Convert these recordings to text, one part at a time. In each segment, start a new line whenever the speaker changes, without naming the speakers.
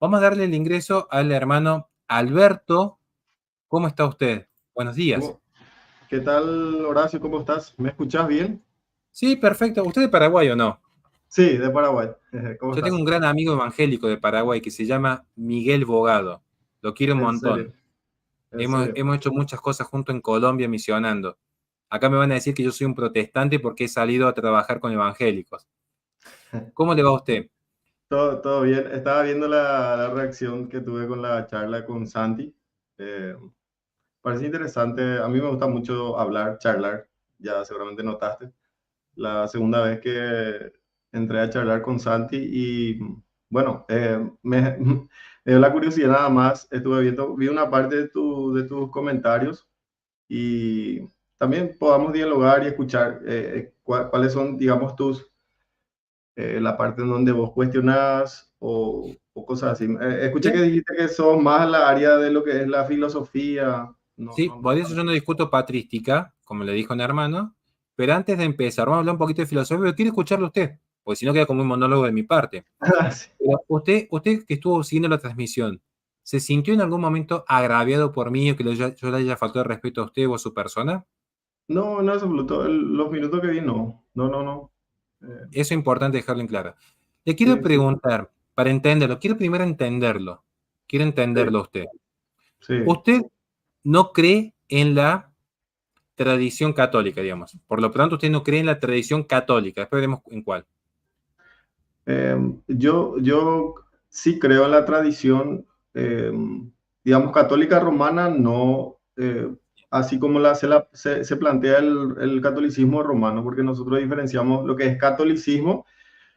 Vamos a darle el ingreso al hermano Alberto. ¿Cómo está usted? Buenos días.
¿Cómo- ¿Qué tal, Horacio? ¿Cómo estás? ¿Me escuchás bien?
Sí, perfecto. ¿Usted es de Paraguay o no?
Sí, de Paraguay. ¿Cómo
Yo tengo
estás?
un gran amigo evangélico de Paraguay que se llama Miguel Bogado. Lo quiero un
En
montón.
serio, en
Hemos,
serio.
hemos hecho muchas cosas juntos en Colombia misionando. Acá me van a decir que yo soy un protestante porque he salido a trabajar con evangélicos. ¿Cómo le va a usted?
Todo bien. Estaba viendo la reacción que tuve con la charla con Santi. Eh, Parece interesante. A mí me gusta mucho hablar, charlar. Ya seguramente notaste. La segunda vez que entré a charlar con Santi y bueno, me dio la curiosidad nada más. Estuve viendo, vi una parte de tus comentarios y también podamos dialogar y escuchar cuáles son, digamos, la parte en donde vos cuestionás o cosas así. Escuché que
Bien.
dijiste que sos más la área de lo que es la filosofía. No,
Sí,
no,
por eso yo no discuto patrística, como le dijo un hermano, pero antes de empezar, vamos a hablar un poquito de filosofía, pero quiero escucharlo a usted, porque si no queda como un monólogo de mi parte.
sí.
Pero usted que estuvo siguiendo la transmisión, ¿se sintió en algún momento agraviado por mí o que yo le haya faltado el respeto a usted o a su persona?
No, no, absoluto. Los minutos que vi, no. No, no, no. Eh,
Eso es importante dejarlo en claro. Le quiero
sí, sí,
preguntar, para entenderlo, quiero primero entenderlo. Quiero
sí,
entenderlo a usted.
sí.
Usted no cree en la tradición católica, digamos. Por lo pronto, usted no cree en la tradición católica. Después veremos en cuál.
Yo sí creo en la tradición, eh, digamos, católica romana, no así como se plantea el catolicismo romano, porque nosotros diferenciamos lo que es catolicismo,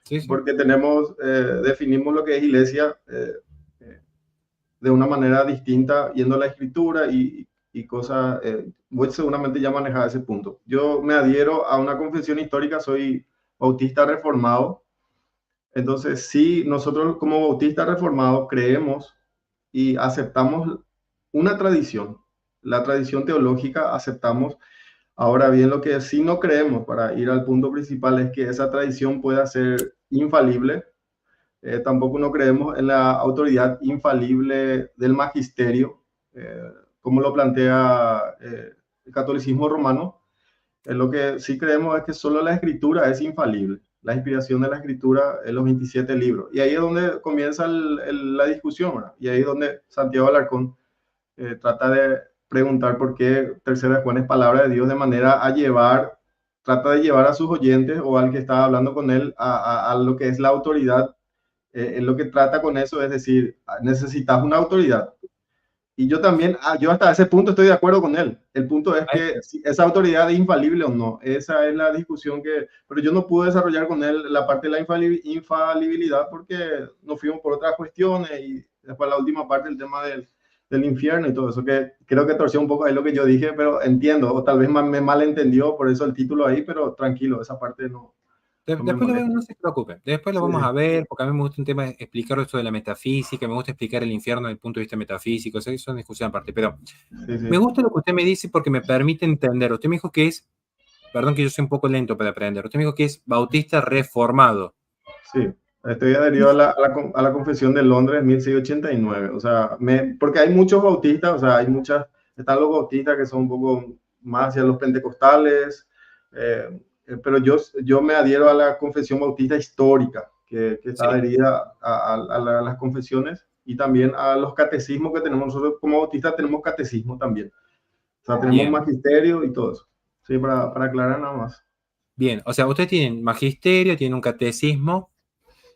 Sí, sí.
porque definimos lo que es iglesia eh, de una manera distinta, yendo a la escritura y cosas. Vos seguramente ya manejaba ese punto. Yo me adhiero a una confesión histórica, soy bautista reformado. Entonces, sí, nosotros como bautistas reformados creemos y aceptamos una tradición, la tradición teológica aceptamos. Ahora bien, lo que sí no creemos, para ir al punto principal, es que esa tradición pueda ser infalible. Tampoco no creemos en la autoridad infalible del magisterio, eh, como lo plantea el catolicismo romano. Lo que sí creemos es que solo la escritura es infalible, la inspiración de la escritura en los 27 libros. Y ahí es donde comienza la discusión, ¿verdad? Y ahí es donde Santiago Alarcón trata de preguntar por qué Tercera de Juan es palabra de Dios de manera a llevar, trata de llevar a sus oyentes o al que está hablando con él a lo que es la autoridad. En lo que trata con eso es decir, necesitas una autoridad. Y yo también, yo hasta ese punto estoy de acuerdo con él. El punto es
Ahí-
que si esa autoridad es infalible o no. Esa es la discusión que... Pero yo no pude desarrollar con él la parte de la infalibilidad porque nos fuimos por otras cuestiones y después la última parte, el tema del infierno y todo eso, que creo que torció un poco ahí lo que yo dije, pero entiendo, o tal vez me malentendió, por eso el título ahí, pero tranquilo, esa parte no me
Después lo vemos,
molesta.
no se preocupe. Después lo
Sí,
vamos a ver, porque a mí me gusta un tema explicar esto de la metafísica, me gusta explicar el infierno desde el punto de vista metafísico, eso es una discusión aparte, pero
sí,
me
sí.
gusta lo que usted me dice porque me permite entender. Usted me dijo que es, perdón que yo soy un poco lento para aprender, usted me dijo que es bautista reformado.
Sí, estoy adherido a a la Confesión de Londres 1689. O sea, porque hay muchos bautistas, o sea, están los bautistas que son un poco más hacia los pentecostales, pero yo me adhiero a la Confesión Bautista histórica, que está
Sí,
adherida a las confesiones y también a los catecismos que tenemos nosotros como bautistas, tenemos catecismo también. O sea, tenemos
bien,
magisterio y todo eso. Sí, para aclarar nada más.
bien. O sea, usted tiene magisterio, tiene un catecismo.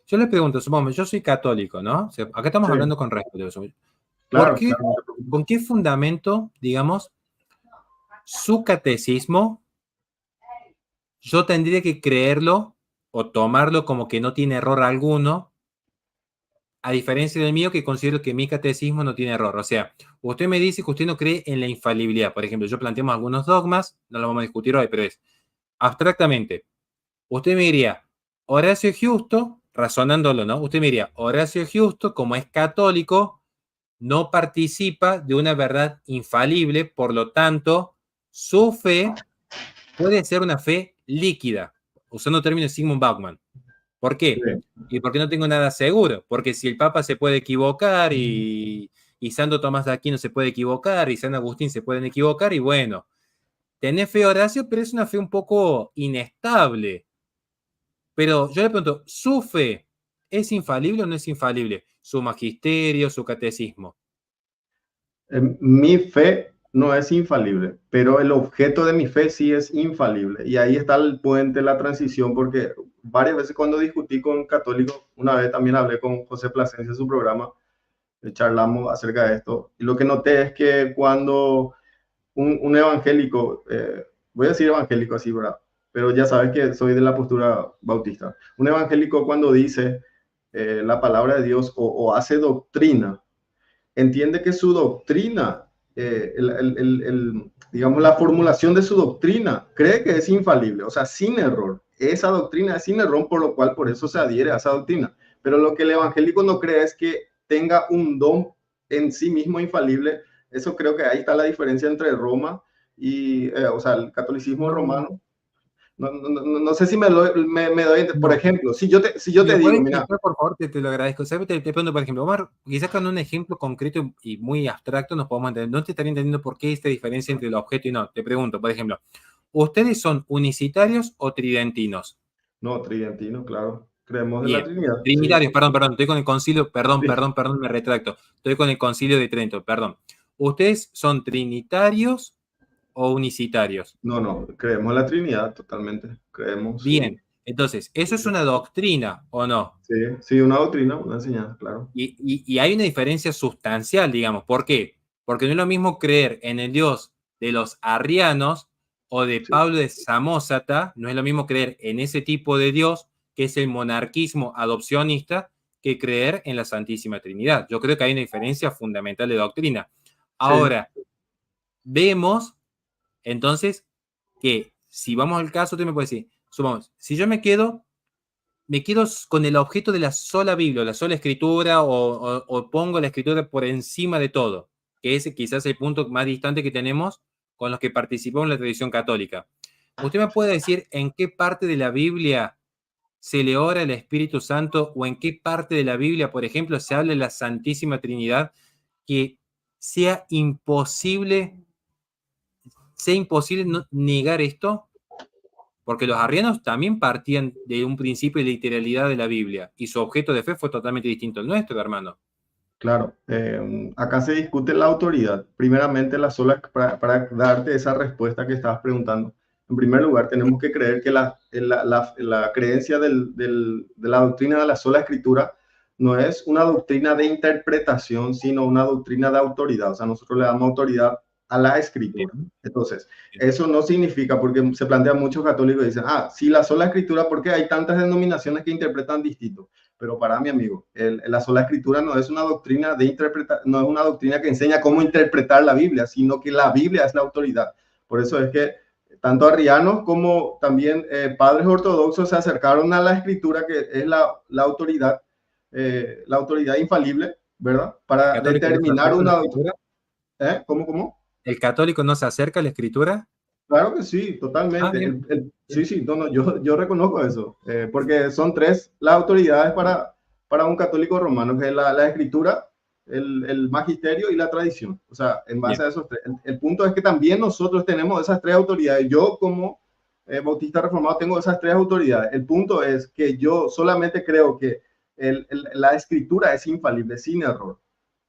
Yo le pregunto, supongamos, yo soy católico, ¿no? O sea, acá estamos
Sí,
hablando con respeto. ¿Por
claro,
qué,
claro, no te preocupes.
con qué fundamento, digamos, su catecismo, yo tendría que creerlo o tomarlo como que no tiene error alguno, a diferencia del mío que considero que mi catecismo no tiene error? O sea, usted me dice que usted no cree en la infalibilidad. Por ejemplo, yo planteamos algunos dogmas, no lo vamos a discutir hoy, pero es abstractamente. Usted me diría, Horacio Justo, razonándolo, ¿no? Usted me diría, Horacio Justo, como es católico, no participa de una verdad infalible, por lo tanto, su fe puede ser una fe líquida, usando términos de Sigmund Bauman. ¿Por qué?
Sí.
Y porque no tengo nada seguro. Porque si el Papa se puede equivocar y Santo Tomás de Aquino se puede equivocar y San Agustín se pueden equivocar y bueno, tenés fe, Horacio, pero es una fe un poco inestable. Pero yo le pregunto, ¿su fe es infalible o no es infalible? Su magisterio, su catecismo.
Mi fe no es infalible, pero el objeto de mi fe sí es infalible. Y ahí está el puente, la transición, porque varias veces cuando discutí con católicos, una vez también hablé con José Plasencia en su programa, charlamos acerca de esto. Y lo que noté es que cuando un evangélico, voy a decir evangélico así, ¿verdad? Pero ya sabes que soy de la postura bautista. Un evangélico cuando dice la palabra de Dios o hace doctrina, entiende que su doctrina, digamos, la formulación de su doctrina, cree que es infalible, o sea, sin error. Esa doctrina es sin error, por lo cual por eso se adhiere a esa doctrina. Pero lo que el evangélico no cree es que tenga un don en sí mismo infalible. Eso creo que ahí está la diferencia entre Roma y, o sea, el catolicismo
No,
romano. No sé si me doy, por
no.
ejemplo, si yo
¿Me
te
lo puedes
digo, mira,
explicar, por favor? Te lo agradezco. ¿Sabes? Te pregunto, por ejemplo, Omar, quizás con un ejemplo concreto y muy abstracto nos podemos entender. No te estaría entendiendo por qué esta diferencia entre el objeto y no. Te pregunto, por ejemplo, ¿ustedes son unicitarios o tridentinos?
no, tridentino, claro, creemos en la
Bien.
Trinidad, sí,
Trinitarios, perdón, estoy con el concilio,
sí.
perdón, me retracto. Estoy con el concilio de Trento, perdón. ¿Ustedes son trinitarios o unicitarios?
No, no, creemos en la Trinidad totalmente. Creemos, sí.
Bien. Entonces, ¿eso es una doctrina o no?
Sí, sí, una doctrina, una enseñanza, claro.
Y hay una diferencia sustancial, digamos. ¿Por qué? Porque no es lo mismo creer en el Dios de los arrianos o de
Sí,
Pablo de Samosata, no es lo mismo creer en ese tipo de Dios, que es el monarquismo adopcionista, que creer en la Santísima Trinidad. Yo creo que hay una diferencia fundamental de doctrina.
sí,
Ahora, vemos entonces que si vamos al caso, tú me puedes decir, supongamos, si yo me quedo con el objeto de la sola Biblia, la sola escritura, o pongo la escritura por encima de todo, que es quizás el punto más distante que tenemos con los que participamos en la tradición católica. ¿Usted me puede decir en qué parte de la Biblia se le ora al Espíritu Santo o en qué parte de la Biblia, por ejemplo, se habla de la Santísima Trinidad que sea imposible negar esto? Porque los arrianos también partían de un principio de literalidad de la Biblia y su objeto de fe fue totalmente distinto al nuestro, hermano.
claro. Acá se discute la autoridad. Primeramente, para darte esa respuesta que estabas preguntando. En primer lugar, tenemos que creer que la creencia de la doctrina de la sola escritura no es una doctrina de interpretación, sino una doctrina de autoridad. O sea, nosotros le damos autoridad a la
Bien,
escritura. Entonces,
bien.
eso no significa, porque se plantean muchos católicos y dicen, si la sola escritura, ¿por qué hay tantas denominaciones que interpretan distinto? Pero para mi amigo, la sola escritura no es una doctrina no es una doctrina que enseña cómo interpretar la Biblia, sino que la Biblia es la autoridad. Por eso es que tanto arrianos como también padres ortodoxos se acercaron a la escritura, que es la autoridad infalible, ¿verdad?
¿El
Para
católico no se
determinar
acerca a la
una doctrina.
escritura?
¿Cómo?
¿El católico no se acerca a la escritura?
Claro que sí,
Ah,
totalmente.
bien,
Sí,
bien,
sí, no, no, yo reconozco eso, porque son tres las autoridades para un católico romano, que es la escritura, el magisterio y la tradición. O sea, en base
bien.
a esos tres. El punto es que también nosotros tenemos esas tres autoridades. Yo como bautista reformado tengo esas tres autoridades. El punto es que yo solamente creo que la escritura es infalible, sin error.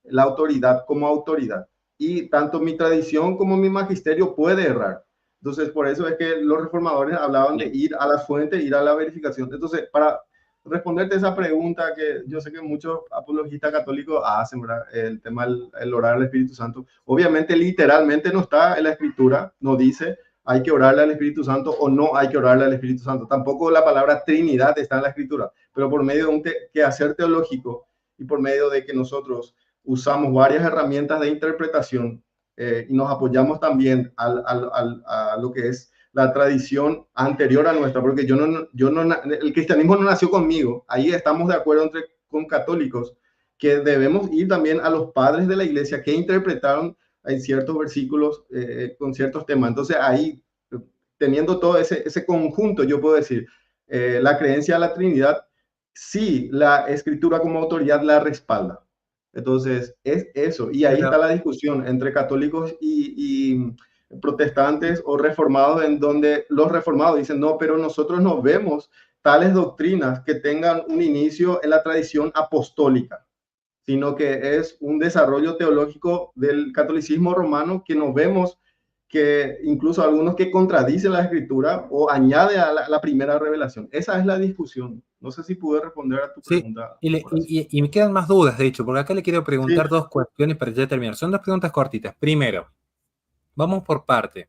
La autoridad como autoridad. Y tanto mi tradición como mi magisterio puede errar. Entonces, por eso es que los reformadores hablaban de
Bien.
ir a la fuente, ir a la verificación. Entonces, para responderte esa pregunta que yo sé que muchos apologistas católicos hacen, ¿verdad? El tema del orar al Espíritu Santo. Obviamente, literalmente no está en la escritura, no dice hay que orarle al Espíritu Santo o no hay que orarle al Espíritu Santo. Tampoco la palabra Trinidad está en la escritura, pero por medio de un quehacer teológico y por medio de que nosotros usamos varias herramientas de interpretación y nos apoyamos también a lo que es la tradición anterior a nuestra, porque el cristianismo no nació conmigo, ahí estamos de acuerdo con católicos, que debemos ir también a los padres de la iglesia que interpretaron en ciertos versículos con ciertos temas. Entonces ahí, teniendo todo ese conjunto, yo puedo decir, la creencia de la Trinidad sí, la escritura como autoridad la respalda. Entonces, es eso. Y ahí
Pero,
está la discusión entre católicos y protestantes o reformados, en donde los reformados dicen, no, pero nosotros no vemos tales doctrinas que tengan un inicio en la tradición apostólica, sino que es un desarrollo teológico del catolicismo romano que nos vemos que incluso algunos que contradicen la escritura o añade a la primera revelación. Esa es la discusión. No sé si pude responder a tu
sí,
pregunta,
y,
Horacio.
y me quedan más dudas, de hecho, porque acá le quiero
Sí,
preguntar dos cuestiones para ya terminar. Son dos preguntas cortitas. Primero, vamos por parte.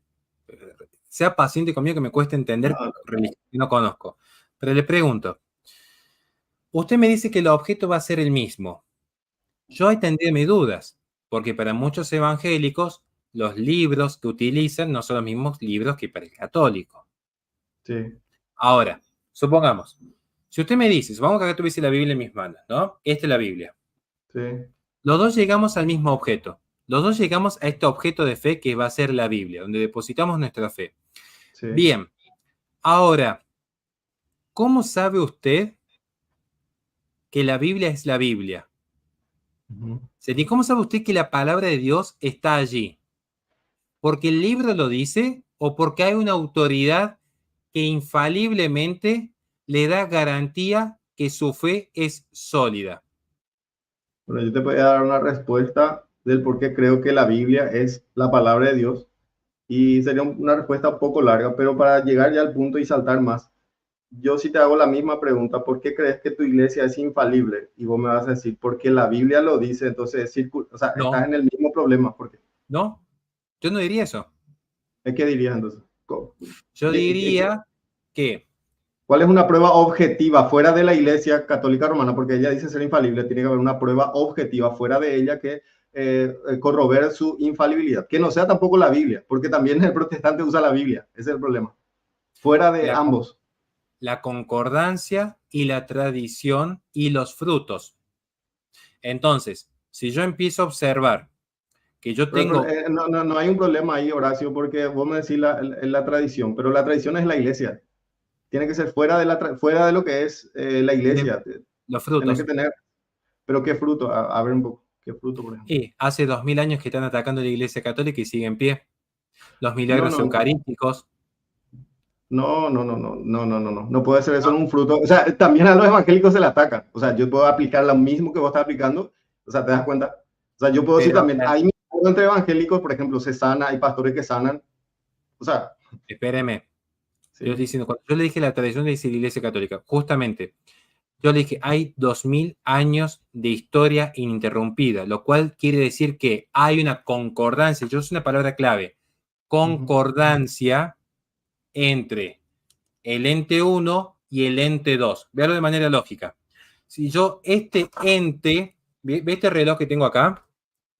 Sea paciente conmigo que me cuesta entender
no,
religión que no conozco. Pero le pregunto, usted me dice que el objeto va a ser el mismo. Yo ahí tendría mis dudas, porque para muchos evangélicos los libros que utilizan no son los mismos libros que para el católico.
sí,
Ahora, supongamos, si usted me dice, supongamos que acá tuviese la Biblia en mis manos, ¿no? Esta es la Biblia.
sí,
Los dos llegamos al mismo objeto. Los dos llegamos a este objeto de fe que va a ser la Biblia, donde depositamos nuestra fe.
sí.
Bien, ahora, ¿cómo sabe usted que la Biblia es la Biblia?
Ujú.
¿Cómo sabe usted que la palabra de Dios está allí? ¿Porque el libro lo dice o porque hay una autoridad que infaliblemente le da garantía que su fe es sólida?
Bueno, yo te voy a dar una respuesta del por qué creo que la Biblia es la palabra de Dios y sería una respuesta un poco larga, pero para llegar ya al punto y saltar más, yo sí te hago la misma pregunta, ¿por qué crees que tu iglesia es infalible? Y vos me vas a decir, porque la Biblia lo dice, entonces, o sea, estás
No,
en el mismo problema, porque,
no, yo no diría eso.
¿qué dirías entonces?
Yo diría que
¿Cuál es una prueba objetiva fuera de la iglesia católica romana? Porque ella dice ser infalible, tiene que haber una prueba objetiva fuera de ella que corrobore su infalibilidad, que no sea tampoco la Biblia, porque también el protestante usa la Biblia, ese es el problema. Fuera de
la,
ambos.
la concordancia y la tradición y los frutos. Entonces, si yo empiezo a observar que yo
Pero
tengo,
no hay un problema ahí, Horacio, porque vos me decís la tradición, pero la tradición es la iglesia. Tiene que ser fuera fuera de lo que es la
bien,
iglesia.
los
Tenés que
frutos,
tener, pero ¿qué fruto? A ver un poco, ¿qué fruto, por ejemplo?
y hace 2000 años que están atacando la Iglesia Católica y sigue en pie. Los
No,
milagros
no,
eucarísticos,
no puede ser eso
¿no?
en un fruto. O sea, también a los evangélicos se le atacan. O sea, yo puedo aplicar lo mismo que vos estás aplicando. O sea, ¿te das cuenta? O sea, yo puedo decir
Pero
también, hay entre evangélicos, por ejemplo, se sana, hay pastores que sanan. O sea,
espéreme, yo estoy
sí,
diciendo, cuando yo le dije la tradición de la Iglesia Católica, justamente, yo le dije, hay 2000 años de historia ininterrumpida, lo cual quiere decir que hay una concordancia, yo es una palabra clave,
uh-huh,
concordancia entre el ente uno y el ente 2. Véalo de manera lógica. Si yo, este ente, ¿ve este reloj que tengo acá?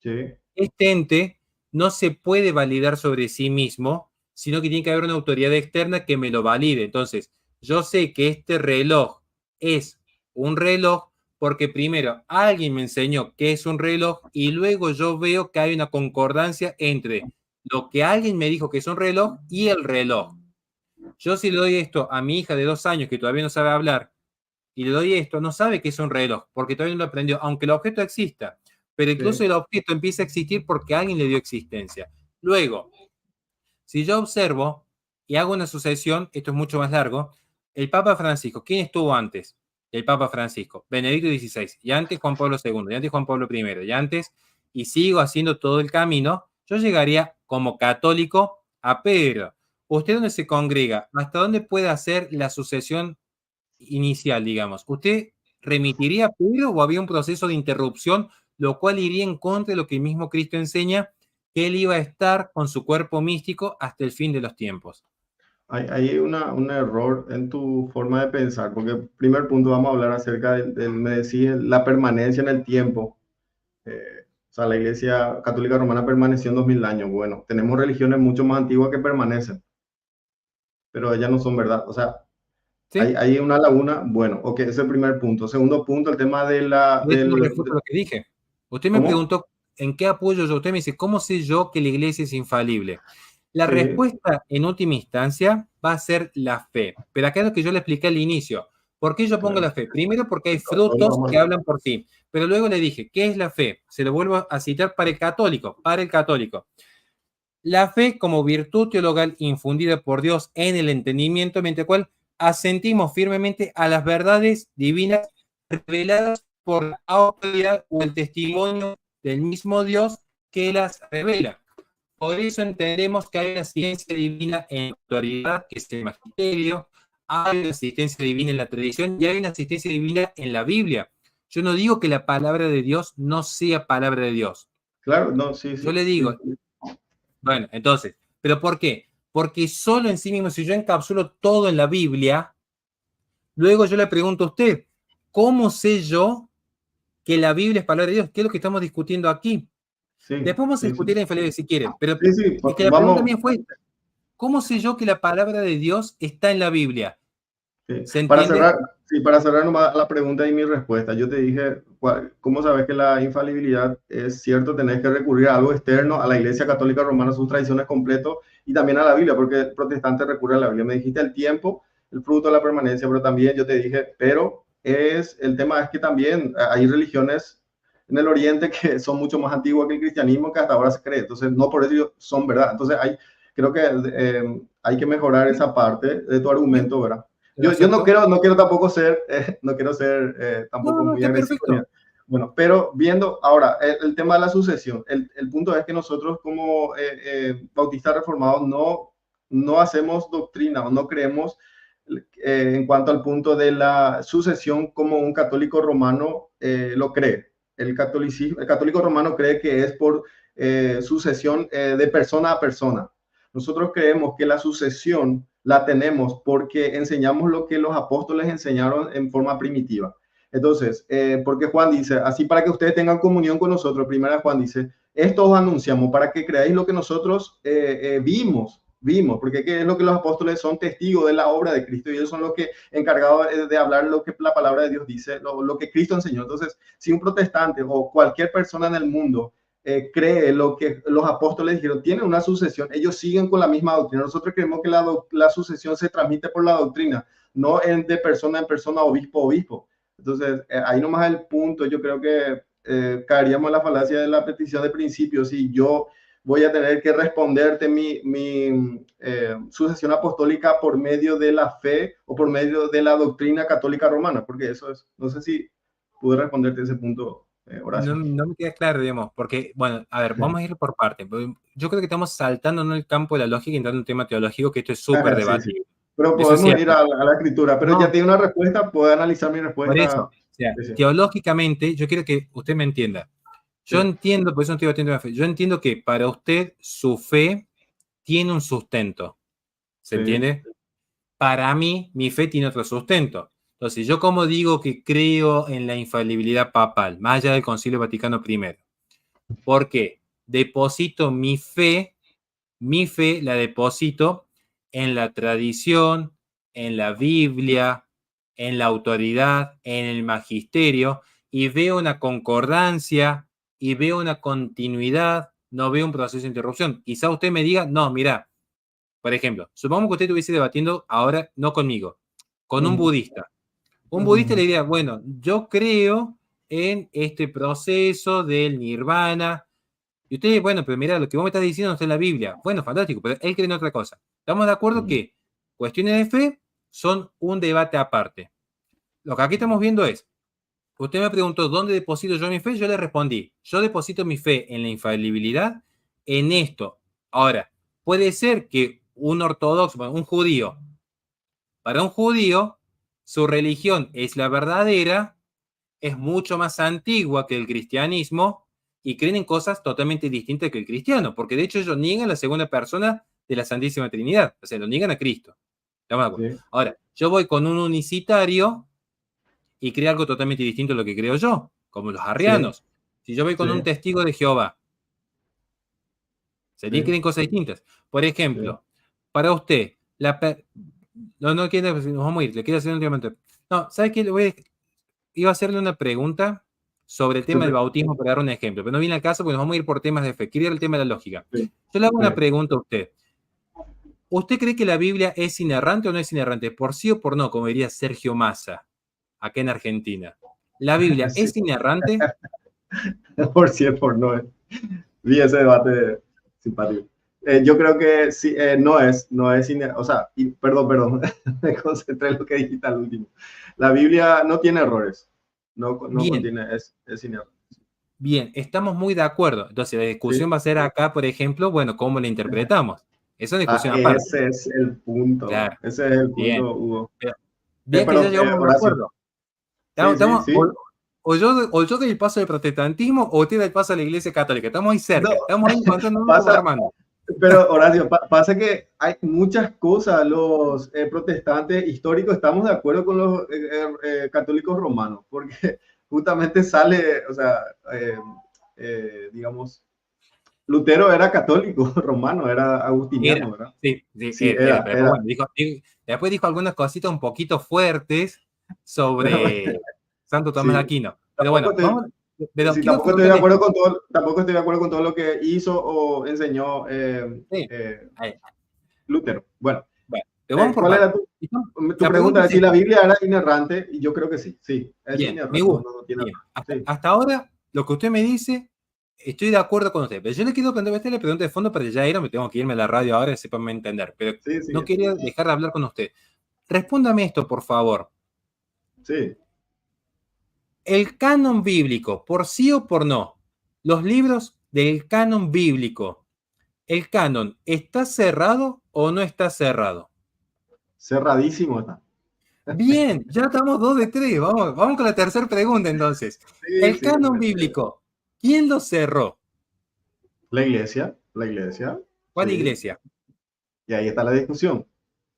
sí,
Este ente no se puede validar sobre sí mismo, sino que tiene que haber una autoridad externa que me lo valide. Entonces, yo sé que este reloj es un reloj porque primero alguien me enseñó que es un reloj y luego yo veo que hay una concordancia entre lo que alguien me dijo que es un reloj y el reloj. Yo si le doy esto a mi hija de 2 años que todavía no sabe hablar y le doy esto, no sabe que es un reloj porque todavía no lo aprendió, aunque el objeto exista. Pero incluso
sí.
el objeto empieza a existir porque alguien le dio existencia. Luego, si yo observo y hago una sucesión, esto es mucho más largo, el Papa Francisco, ¿quién estuvo antes? El Papa Francisco, Benedicto XVI, y antes Juan Pablo II, y antes Juan Pablo I, y antes, y sigo haciendo todo el camino, yo llegaría como católico a Pedro. ¿Usted dónde se congrega? ¿Hasta dónde puede hacer la sucesión inicial, digamos? ¿Usted remitiría a Pedro o había un proceso de interrupción, lo cual iría en contra de lo que el mismo Cristo enseña, que él iba a estar con su cuerpo místico hasta el fin de los tiempos?
Hay un error en tu forma de pensar, porque primer punto vamos a hablar acerca me decís, la permanencia en el tiempo. O sea, la Iglesia Católica Romana permaneció en 2000 años. Bueno, tenemos religiones mucho más antiguas que permanecen, pero ellas no son verdad. O sea,
¿Sí?
hay una laguna. Bueno, ok, ese es el primer punto. Segundo punto, el tema de
De hecho, no refuto lo que dije. Usted me
¿cómo?
preguntó en qué apoyo yo. Usted me dice, ¿cómo sé yo que la iglesia es infalible? La
Sí,
respuesta en última instancia va a ser la fe. Pero acá es lo que yo le expliqué al inicio. ¿Por qué yo pongo
claro.
la fe? Primero porque hay
Hoy
frutos
vamos
que hablan por sí. Pero luego le dije, ¿qué es la fe? Se lo vuelvo a citar para el católico, para el católico. La fe como virtud teologal infundida por Dios en el entendimiento, mediante el cual asentimos firmemente a las verdades divinas reveladas por la autoridad o el testimonio del mismo Dios que las revela. Por eso entendemos que hay una asistencia divina en la autoridad, que es el magisterio, hay una asistencia divina en la tradición y hay una asistencia divina en la Biblia. Yo no digo que la palabra de Dios no sea palabra de Dios.
Claro, no, sí,
Yo
sí,
le
sí,
digo, bueno, entonces, ¿pero por qué? Porque solo en sí mismo, si yo encapsulo todo en la Biblia, luego yo le pregunto a usted, ¿cómo sé yo que la Biblia es palabra de Dios? ¿Qué es lo que estamos discutiendo aquí?
sí,
Después vamos a
sí,
discutir
sí,
la infalibilidad si quieren, pero
sí, sí,
es que la pregunta
vamos.
mía fue, ¿cómo sé yo que la palabra de Dios está en la Biblia?
Sí.
¿Se entiende?
Para cerrar nomás la pregunta y mi respuesta, yo te dije, ¿cómo sabes que la infalibilidad es cierto? Tenés que recurrir a algo externo, a la Iglesia Católica Romana, sus tradiciones completo, y también a la Biblia, porque el protestante recurre a la Biblia. Me dijiste el tiempo, el fruto de la permanencia, pero también yo te dije, el tema es que también hay religiones en el Oriente que son mucho más antiguas que el cristianismo, que hasta ahora se cree. Entonces, no por eso son verdad. Entonces, creo que hay que mejorar esa parte de tu
Bien,
argumento, ¿verdad?
te lo
Yo
acepto.
no quiero tampoco ser, no quiero ser
No,
tampoco
no,
muy
está
agresivo.
perfecto.
Bueno, pero viendo ahora el tema de la sucesión, el punto es que nosotros como bautistas reformados no hacemos doctrina o no creemos en cuanto al punto de la sucesión como un católico romano lo cree. El católico romano cree que es por sucesión de persona a persona. Nosotros creemos que la sucesión la tenemos porque enseñamos lo que los apóstoles enseñaron en forma primitiva. Entonces, porque Juan dice, así para que ustedes tengan comunión con nosotros, primera Juan dice, esto os anunciamos para que creáis lo que nosotros vimos, porque ¿qué es lo que los apóstoles son testigos de la obra de Cristo? Y ellos son los que encargados de hablar lo que la palabra de Dios dice, lo que Cristo enseñó. Entonces, si un protestante o cualquier persona en el mundo cree lo que los apóstoles dijeron, tiene una sucesión, ellos siguen con la misma doctrina. Nosotros creemos que la sucesión se transmite por la doctrina, no de persona en persona, obispo a obispo. Entonces, ahí nomás el punto, yo creo que caeríamos en la falacia de la petición de principio. Si yo voy a tener que responderte mi sucesión apostólica por medio de la fe o por medio de la doctrina católica romana, porque eso es, no sé si pude responderte ese punto,
No,
Horacio.
no me queda claro, digamos, porque, bueno, a ver, vamos a ir por parte. Yo creo que estamos saltando en el campo de la lógica y entrando en un tema teológico que esto es súper
Sí, sí.
debatible.
Pero
Eso es
podemos ir
cierto.
a la escritura, pero ya
No,
tiene una respuesta, puedo analizar mi
por eso,
respuesta.
o sea,
Sí, sí,
teológicamente, yo quiero que usted me entienda. Yo
sí,
entiendo, por eso no estoy batiendo la fe, yo entiendo que para usted su fe tiene un sustento, ¿se
sí,
entiende? Para mí, mi fe tiene otro sustento. Entonces, yo como digo que creo en la infalibilidad papal, más allá del Concilio Vaticano I, ¿por qué? Deposito mi fe la deposito en la tradición, en la Biblia, en la autoridad, en el magisterio, y veo una concordancia y veo una continuidad, no veo un proceso de interrupción. Quizá usted me diga, no, mira, por ejemplo, supongamos que usted estuviese debatiendo ahora, no conmigo, con un
ujú,
budista. Un budista
ujú,
le diría, bueno, yo creo en este proceso del nirvana. Y usted, bueno, pero mira, lo que vos me estás diciendo no está en la Biblia. Bueno, fantástico, pero él cree en otra cosa. Estamos de acuerdo
ujú,
que cuestiones de fe son un debate aparte. Lo que aquí estamos viendo es, usted me preguntó dónde deposito yo mi fe, yo le respondí, yo deposito mi fe en la infalibilidad, en esto. Ahora, puede ser que un ortodoxo, bueno, un judío, para un judío, su religión es la verdadera, es mucho más antigua que el cristianismo y creen en cosas totalmente distintas que el cristiano, porque de hecho ellos niegan la segunda persona de la Santísima Trinidad, o sea, lo niegan a Cristo. ¿Estamos de acuerdo?
sí,
Ahora, yo voy con un unicitario y creo algo totalmente distinto a lo que creo yo, como los
sí,
arrianos. Si yo voy con un
sí,
testigo de Jehová, serían
sí,
creen cosas distintas. Por
sí,
ejemplo, para usted, no, no quiero, nos vamos a ir, le quiero hacer un últimamente. No, ¿sabe qué? Iba a hacerle una pregunta sobre el
yo
tema del
te-
bautismo para dar un ejemplo, pero no viene al caso porque nos vamos a ir por temas de fe. Quería el tema de la lógica.
sí,
Yo le hago
sí.
una pregunta a usted. ¿Usted cree que la Biblia es inerrante o no es inerrante? ¿Por sí o por no? Como diría Sergio Massa. acá en Argentina. ¿La Biblia
Sí,
es inerrante?
por sí, por no. Vi ese debate simpático. Yo creo que sí, o sea, perdón, me concentré en lo que dijiste al último. La Biblia no tiene errores, no
Bien,
contiene, es inerrante.
bien, estamos muy de acuerdo. Entonces, la discusión
Sí.
va a ser acá, por ejemplo, bueno, ¿cómo la interpretamos? Esa es una
Ah,
discusión aparte.
ese es el punto,
Claro,
ese es el
bien.
punto, Hugo.
Pero bien que ya
Perdón,
llegamos a un
Horacio.
acuerdo.
Sí, sí, sí.
O yo doy el paso del protestantismo o usted da el paso a la iglesia católica. Estamos ahí
No,
cerca, estamos ahí encontrándonos como
pasa,
hermanos.
pero Horacio, pasa que hay muchas cosas, los protestantes históricos estamos de acuerdo con los católicos romanos, porque justamente sale, o sea, digamos, Lutero era católico romano, era
Era,
agustiniano, ¿verdad?
sí, sí,
Sí,
pero
era.
bueno, después dijo algunas cositas un poquito fuertes sobre Santo Tomás de
Sí,
Aquino. Pero
tampoco
bueno,
estoy,
pero
sí,
quiero
tampoco estoy de
preguntarle
acuerdo
esto.
con todo, tampoco estoy de acuerdo con todo lo que hizo o enseñó
Sí,
eh,
ahí,
Lutero. Bueno,
bueno, pero vamos por
¿cuál era
partes.
tu, tu
La pregunta
pregunta?
es
Es si la
esta.
Biblia era inerrante, y yo creo que sí, sí, es
Bien, me
inerrante,
gusta.
no tiene
Bien,
error. Sí,
hasta ahora, lo que usted me dice, estoy de acuerdo con usted. Pero yo le quiero plantear a usted la pregunta de fondo para ya ir, me tengo que irme a la radio ahora, sepanme entender. Pero
sí, sí,
no quería dejar de hablar con usted. Respóndame esto, por favor.
sí,
El canon bíblico, por sí o por no, los libros del canon bíblico, ¿el canon está cerrado o no está cerrado?
cerradísimo está.
Bien, ya estamos dos de tres. Vamos con la tercera pregunta entonces.
Sí,
El
sí,
canon bíblico, ¿quién lo cerró?
la iglesia,
¿Cuál
sí,
iglesia?
y ahí está la discusión.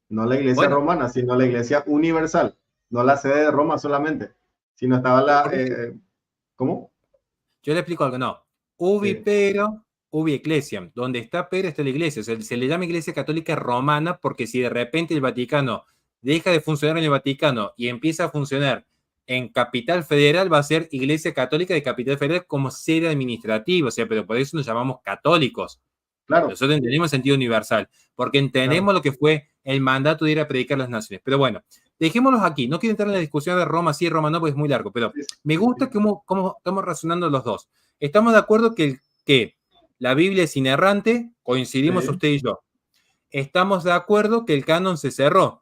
No la iglesia
Bueno,
romana, sino la iglesia universal, no la sede de Roma solamente, sino estaba la,
correcto.
¿cómo?
Yo le explico algo. No. Ubi
Sí,
pero, ubi ecclesiam. Donde está pero está la iglesia. O sea, se le llama iglesia católica romana porque si de repente el Vaticano deja de funcionar en el Vaticano y empieza a funcionar en Capital Federal, va a ser iglesia católica de Capital Federal como sede administrativa. O sea, pero por eso nos llamamos católicos.
claro,
Nosotros entendemos el sentido universal, porque
claro.
entendemos lo que fue el mandato de ir a predicar a las naciones. Pero bueno, dejémoslos aquí. No quiero entrar en la discusión de Roma sí, Roma no, porque es muy largo, pero
Sí,
me
sí,
gusta
sí.
cómo estamos razonando los dos. Estamos de acuerdo que la Biblia es inerrante, coincidimos
Sí,
usted y yo. Estamos de acuerdo que el canon se cerró.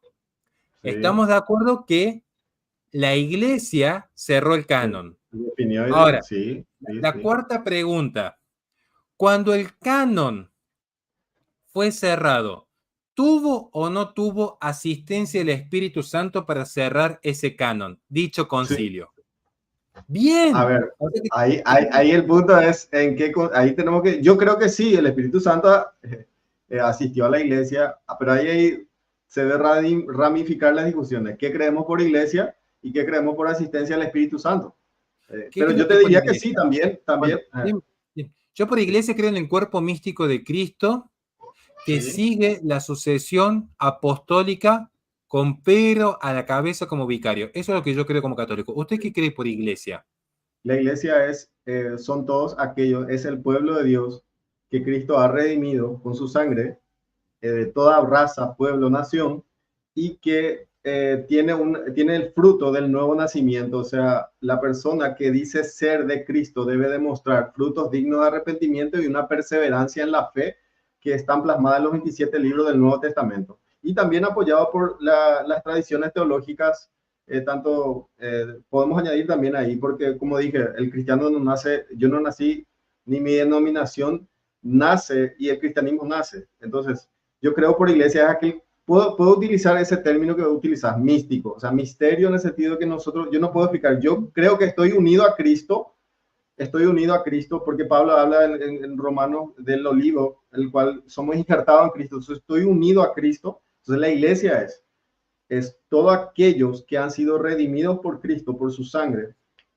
sí,
Estamos de acuerdo que la iglesia cerró el canon.
definió,
Ahora,
sí, sí,
la
sí.
cuarta pregunta. Cuando el canon fue cerrado, ¿tuvo o no tuvo asistencia del Espíritu Santo para cerrar ese canon, dicho
Sí.
concilio?
A
Bien.
ver,
O sea
ahí el punto es en qué, ahí tenemos que, yo creo que sí, el Espíritu Santo asistió a la iglesia, pero ahí se debe ramificar las discusiones. ¿Qué creemos por iglesia y qué creemos por asistencia al Espíritu Santo?
¿qué
Pero
cree
yo te
usted por
diría que sí,
iglesia?
también,
Bueno,
también.
bien, bien. Yo por iglesia creo en el cuerpo místico de Cristo que
Sí,
sigue la sucesión apostólica con Pedro a la cabeza como vicario. Eso es lo que yo creo como católico. ¿Usted qué cree por iglesia?
la iglesia son todos aquellos, es el pueblo de Dios que Cristo ha redimido con su sangre de toda raza, pueblo, nación, y que tiene el fruto del nuevo nacimiento. O sea, la persona que dice ser de Cristo debe demostrar frutos dignos de arrepentimiento y una perseverancia en la fe que están plasmadas en los 27 libros del Nuevo Testamento. Y también apoyado por las tradiciones teológicas, podemos añadir también ahí, porque como dije, el cristiano no nace, yo no nací, ni mi denominación nace y el cristianismo nace. Entonces, yo creo por iglesia es aquel, puedo utilizar ese término que utilizas, místico, o sea, misterio en el sentido de que nosotros, yo no puedo explicar, yo creo que estoy unido a Cristo, porque Pablo habla en Romanos del olivo, el cual somos injertados en Cristo, entonces estoy unido a Cristo, entonces la iglesia es todos aquellos que han sido redimidos por Cristo, por su sangre,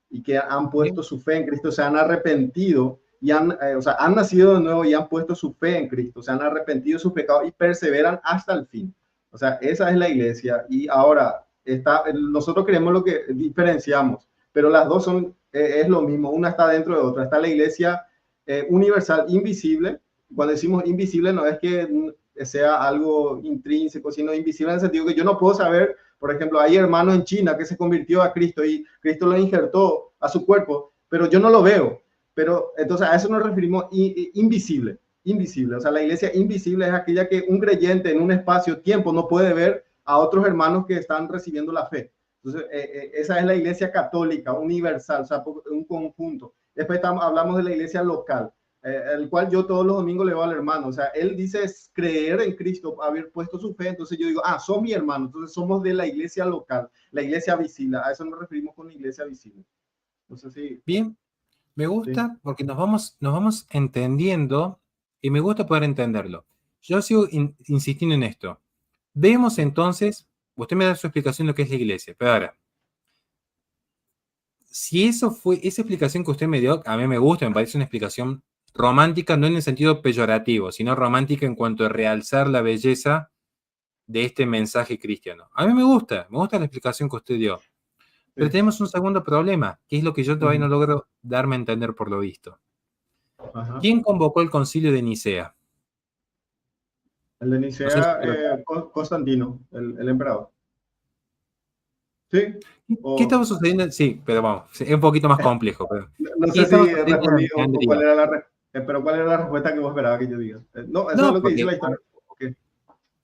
y que han
Bien,
puesto su fe en Cristo, se han arrepentido y o sea, han nacido de nuevo y han puesto su fe en Cristo, se han arrepentido de sus pecados y perseveran hasta el fin. O sea, esa es la iglesia. Y ahora, nosotros creemos lo que diferenciamos, pero las dos es lo mismo, una está dentro de otra. Está la iglesia universal, invisible. Cuando decimos invisible no es que sea algo intrínseco, sino invisible en el sentido que yo no puedo saber Por ejemplo, hay hermanos en China que se convirtió a Cristo y Cristo lo injertó a su cuerpo, pero yo no lo veo. Pero entonces a eso nos referimos invisible, invisible. O sea, la iglesia invisible es aquella que un creyente en un espacio-tiempo no puede ver a otros hermanos que están recibiendo la fe. Entonces, esa es la iglesia católica, universal, o sea, un conjunto. Después hablamos de la iglesia local, el cual yo todos los domingos le veo al hermano. O sea, él dice es creer en Cristo, haber puesto su fe. Entonces yo digo, son mi hermano. Entonces somos de la iglesia local, la iglesia visible. A eso nos referimos con iglesia visible. No sé si...
Bien, me
Sí.
gusta porque nos vamos entendiendo y me gusta poder entenderlo. Yo sigo insistiendo en esto. Vemos entonces, usted me da su explicación de lo que es la iglesia, pero ahora, si eso fue, esa explicación que usted me dio, a mí me gusta, me parece una explicación romántica, no en el sentido peyorativo, sino romántica en cuanto a realzar la belleza de este mensaje cristiano. A mí me gusta la explicación que usted dio. Pero
Sí.
tenemos un segundo problema, que es lo que yo todavía no
Uh-huh.
logro darme a entender por lo visto.
Ajá.
¿Quién convocó el concilio de Nicea?
El de
No sé si
Nicea, Constantino, el emperador. Sí.
¿qué
O,
estaba sucediendo? Sí, pero vamos, es un poquito más complejo. Pero,
no
¿qué
sé
estaba
si
sucediendo en
respondí o
Alejandría?
cuál era pero cuál era la respuesta que vos esperabas que yo diga. No, eso es
No,
lo que dice
porque,
la historia. Okay.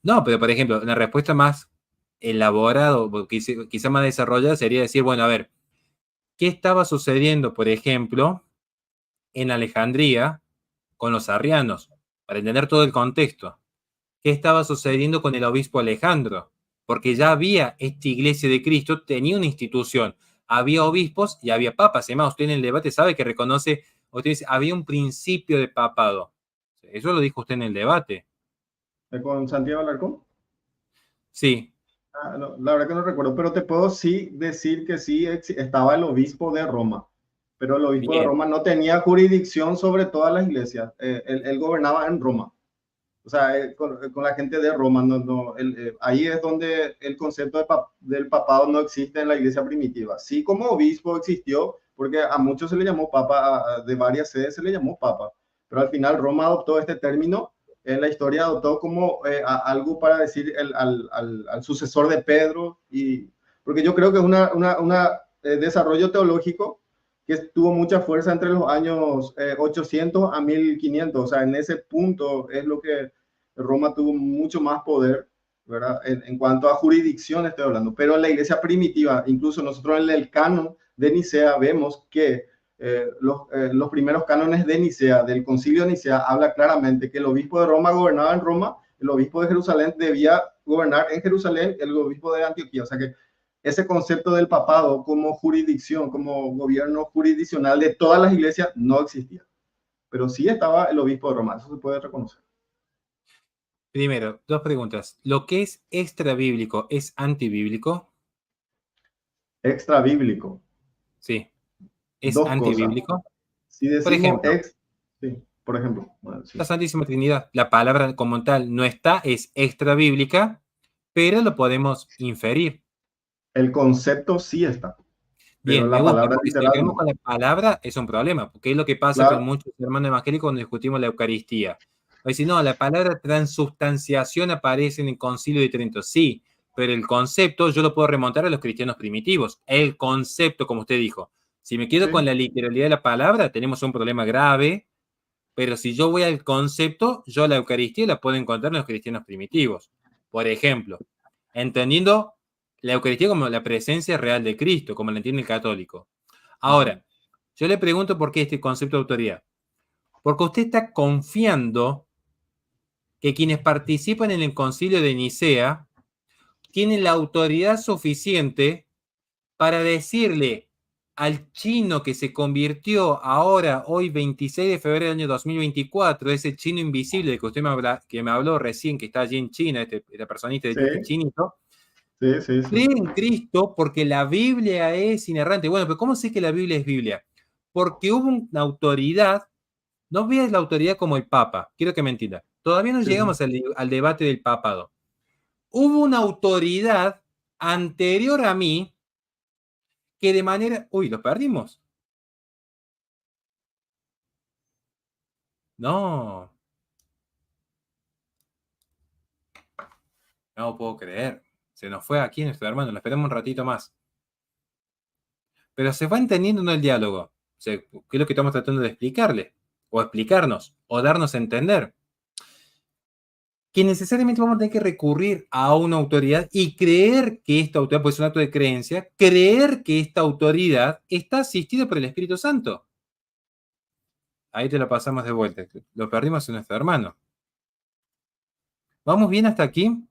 no, pero por ejemplo, una respuesta más elaborada o quizá más desarrollada sería decir, bueno, a ver, ¿qué estaba sucediendo, por ejemplo, en Alejandría con los arrianos? Para entender todo el contexto. ¿Qué estaba sucediendo con el obispo Alejandro? Porque ya había esta iglesia de Cristo, tenía una institución, había obispos y había papas. Además, usted en el debate sabe que reconoce, usted dice, había un principio de papado. Eso lo dijo usted en el debate.
Con Santiago Alarcón.
Sí,
No, la verdad que no recuerdo, pero te puedo sí decir que sí estaba el obispo de Roma, pero el obispo de
bien,
Roma no tenía jurisdicción sobre todas las iglesias. Él gobernaba en Roma. O sea, con la gente de Roma, ahí es donde el concepto del papado no existe en la iglesia primitiva. Sí, como obispo existió, porque a muchos se le llamó papa, de varias sedes se le llamó papa, pero al final Roma adoptó este término, en la historia adoptó como algo para decir al sucesor de Pedro, porque yo creo que es un desarrollo teológico que tuvo mucha fuerza entre los años 800 a 1500. O sea, en ese punto es lo que Roma tuvo mucho más poder, ¿verdad? En cuanto a jurisdicción estoy hablando, pero en la iglesia primitiva, incluso nosotros en el canon de Nicea vemos que los primeros cánones de Nicea, del concilio de Nicea, habla claramente que el obispo de Roma gobernaba en Roma, el obispo de Jerusalén debía gobernar en Jerusalén, el obispo de Antioquía. O sea que ese concepto del papado como jurisdicción, como gobierno jurisdiccional de todas las iglesias no existía. Pero sí estaba el obispo de Roma, eso se puede reconocer.
primero, dos preguntas. ¿Lo que es extra bíblico es antibíblico?
Extra bíblico.
Sí, es
Dos cosas.
antibíblico.
Si
Por
decimos
ejemplo,
sí, por ejemplo, bueno,
la
sí.
Santísima Trinidad, la palabra como tal no está, es extra bíblica, pero lo podemos inferir.
El concepto sí está, pero
Bien, me
la
gusta,
palabra
porque si nos
literal
quedamos
no.
con la palabra es un problema, porque es lo que pasa con
Claro,
muchos hermanos evangélicos cuando discutimos la Eucaristía. O decir, no, la palabra transubstanciación aparece en el Concilio de Trento, sí, pero el concepto yo lo puedo remontar a los cristianos primitivos. El concepto, como usted dijo. Si me quedo con
sí,
la literalidad de la palabra, tenemos un problema grave, pero si yo voy al concepto, yo la Eucaristía la puedo encontrar en los cristianos primitivos. Por ejemplo, entendiendo la Eucaristía como la presencia real de Cristo, como la entiende el católico.
ajá,
Ahora, yo le pregunto por qué este concepto de autoridad. Porque usted está confiando que quienes participan en el concilio de Nicea tienen la autoridad suficiente para decirle al chino que se convirtió ahora, hoy 26 de febrero del año 2024, ese chino invisible de que usted que me habló recién, que está allí en China, este personista,
sí,
este chinito,
sí, sí, sí.
cree en Cristo porque la Biblia es inerrante. Bueno, pero ¿cómo sé que la Biblia es Biblia? Porque hubo una autoridad, no veas la autoridad como el Papa, quiero que me entienda. Todavía no
Sí, sí.
llegamos al debate del papado. Hubo una autoridad anterior a mí que de manera... Uy, lo perdimos. No, no puedo creer. Se nos fue aquí nuestro hermano, lo esperamos un ratito más. Pero se va entendiendo en el diálogo. O sea, ¿qué es lo que estamos tratando de explicarle? O explicarnos, o darnos a entender. Que necesariamente vamos a tener que recurrir a una autoridad y creer que esta autoridad, pues es un acto de creencia, creer que esta autoridad está asistida por el Espíritu Santo. Ahí te lo pasamos de vuelta. Lo perdimos en nuestro hermano. ¿Vamos bien hasta aquí?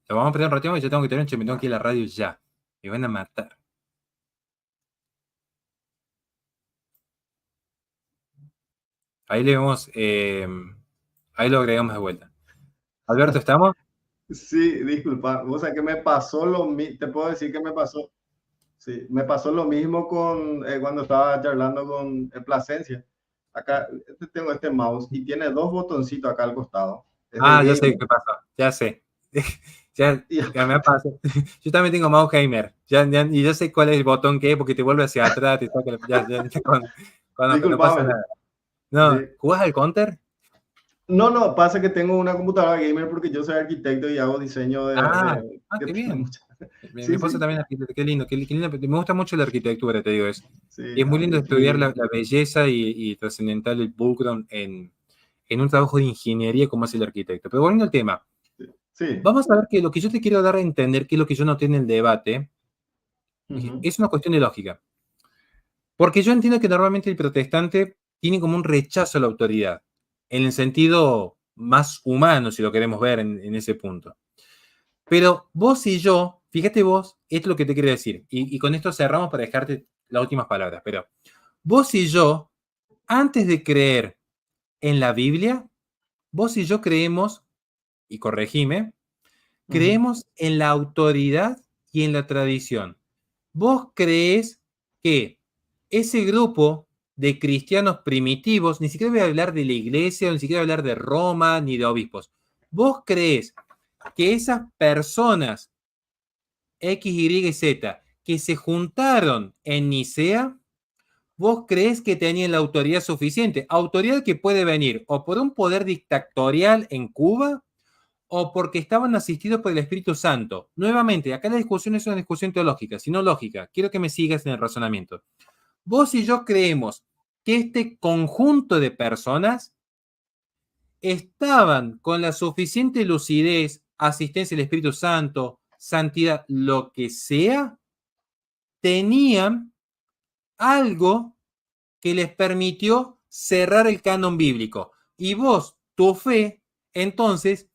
Lo vamos a perder un ratito, yo tengo que tener, me tengo que ir a la radio ya. Me van a matar. Ahí le vemos, ahí lo agregamos de vuelta. Alberto, ¿estamos?
Sí, disculpa, o sea que me pasó lo mismo, te puedo decir que me pasó, sí, me pasó lo mismo con cuando estaba charlando con Plasencia. Acá tengo este mouse y tiene dos botoncitos acá al costado. Es de
Ya sé
gamer.
qué pasó, ya sé. Ya,
Y
ya me pasa. Yo también tengo mouse gamer. Y yo sé cuál es el botón que es porque te vuelve hacia atrás, te saca, no pasa
disculpame.
nada. No,
Sí.
¿jugás al counter?
No, no, pasa que tengo una computadora gamer porque yo soy arquitecto y hago diseño que
Qué
tiene
bien.
mucha...
Mi
Sí,
esposa
sí,
también es arquitecta, qué lindo, qué lindo. Me gusta mucho la arquitectura, te digo eso. Y
sí,
es
a
muy
mí
lindo
es
estudiar
muy...
la belleza y trascendental el fulcrum en un trabajo de ingeniería como es el arquitecto. Pero volviendo al tema,
Sí.
vamos a ver que lo que yo te quiero dar a entender, que es lo que yo noté en el debate,
Ujú,
es una cuestión de lógica. Porque yo entiendo que normalmente el protestante tiene como un rechazo a la autoridad, en el sentido más humano, si lo queremos ver en ese punto. Pero vos y yo, fíjate vos, esto es lo que te quiero decir, y con esto cerramos para dejarte las últimas palabras, pero vos y yo, antes de creer en la Biblia, vos y yo creemos, y corregime,
ujú,
creemos en la autoridad y en la tradición. ¿Vos crees que ese grupo de cristianos primitivos, ni siquiera voy a hablar de la iglesia, ni siquiera voy a hablar de Roma, ni de obispos, vos crees que esas personas X, Y, Z que se juntaron en Nicea, vos crees que tenían la autoridad suficiente? Autoridad que puede venir o por un poder dictatorial en Cuba o porque estaban asistidos por el Espíritu Santo. Nuevamente, acá la discusión es una discusión teológica, sino lógica. Quiero que me sigas en el razonamiento. Vos y yo creemos que este conjunto de personas estaban con la suficiente lucidez, asistencia del Espíritu Santo, santidad, lo que sea, tenían algo que les permitió cerrar el canon bíblico. Y vos, tu fe, entonces,